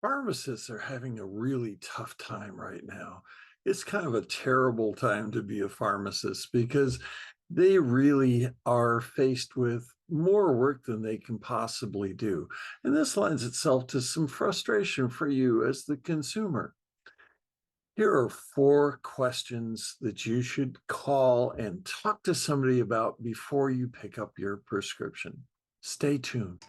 Pharmacists are having a really tough time right now. It's kind of a terrible time to be a pharmacist because they really are faced with more work than they can possibly do. And this lends itself to some frustration for you as the consumer. Here are four questions that you should call and talk to somebody about before you pick up your prescription. Stay tuned.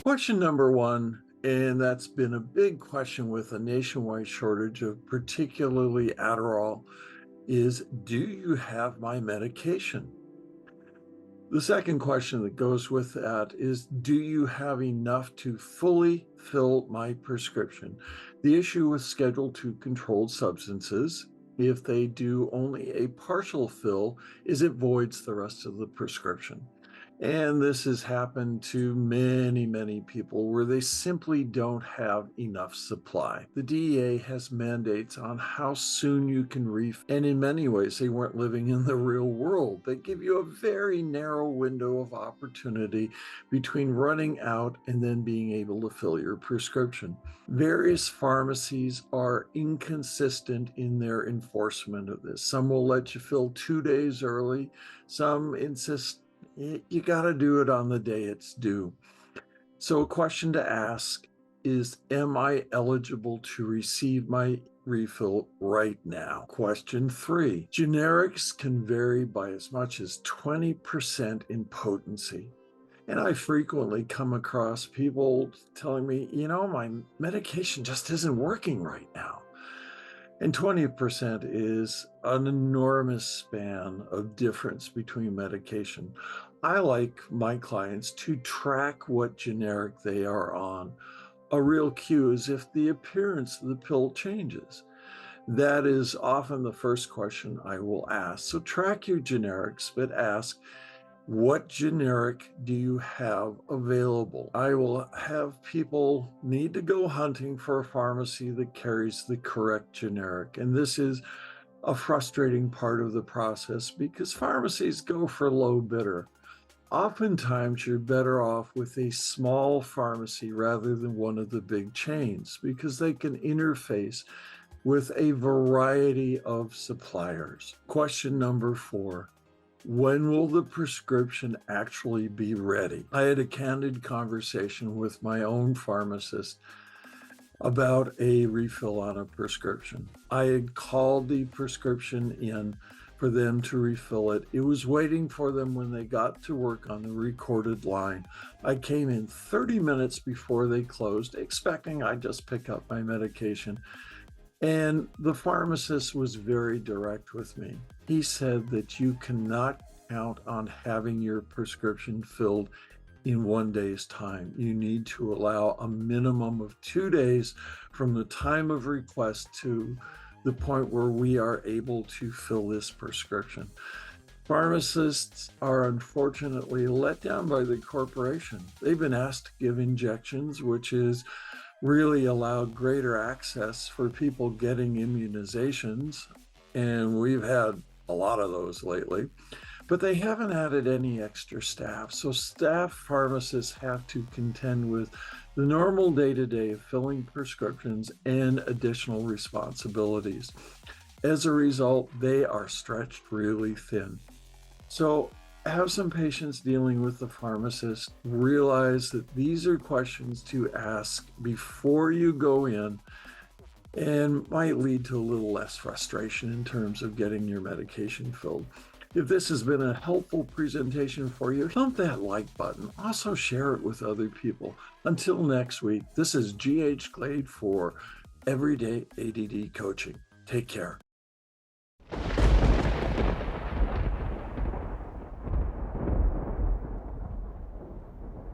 Question number one, and that's been a big question with a nationwide shortage of particularly Adderall, is do you have my medication? The second question that goes with that is do you have enough to fully fill my prescription? The issue with Schedule II controlled substances, if they do only a partial fill, is it voids the rest of the prescription. And this has happened to many, many people where they simply don't have enough supply. The DEA has mandates on how soon you can refill, and in many ways, they weren't living in the real world. They give you a very narrow window of opportunity between running out and then being able to fill your prescription. Various pharmacies are inconsistent in their enforcement of this. Some will let you fill 2 days early, some insist you got to do it on the day it's due. So, a question to ask is am I eligible to receive my refill right now? Question three, generics can vary by as much as 20% in potency. And I frequently come across people telling me, my medication just isn't working right now. And 20% is an enormous span of difference between medication. I like my clients to track what generic they are on. A real cue is if the appearance of the pill changes. That is often the first question I will ask. So track your generics, but ask, what generic do you have available? I will have people need to go hunting for a pharmacy that carries the correct generic. And this is a frustrating part of the process because pharmacies go for low bidder. Oftentimes, you're better off with a small pharmacy rather than one of the big chains because they can interface with a variety of suppliers. Question number four, when will the prescription actually be ready? I had a candid conversation with my own pharmacist about a refill on a prescription. I had called the prescription in for them to refill it. It was waiting for them when they got to work on the recorded line. I came in 30 minutes before they closed, expecting I'd just pick up my medication. And the pharmacist was very direct with me. He said that you cannot count on having your prescription filled in 1 day's time. You need to allow a minimum of 2 days from the time of request to the point where we are able to fill this prescription. Pharmacists are unfortunately let down by the corporation. They've been asked to give injections, which is really allowed greater access for people getting immunizations. And we've had a lot of those lately, but they haven't added any extra staff. So staff pharmacists have to contend with the normal day-to-day of filling prescriptions and additional responsibilities. As a result, they are stretched really thin. So have some patience dealing with the pharmacist. Realize that these are questions to ask before you go in and might lead to a little less frustration in terms of getting your medication filled. If this has been a helpful presentation for you, thump that like button. Also share it with other people. Until next week, this is GH Glade for Everyday ADD Coaching. Take care.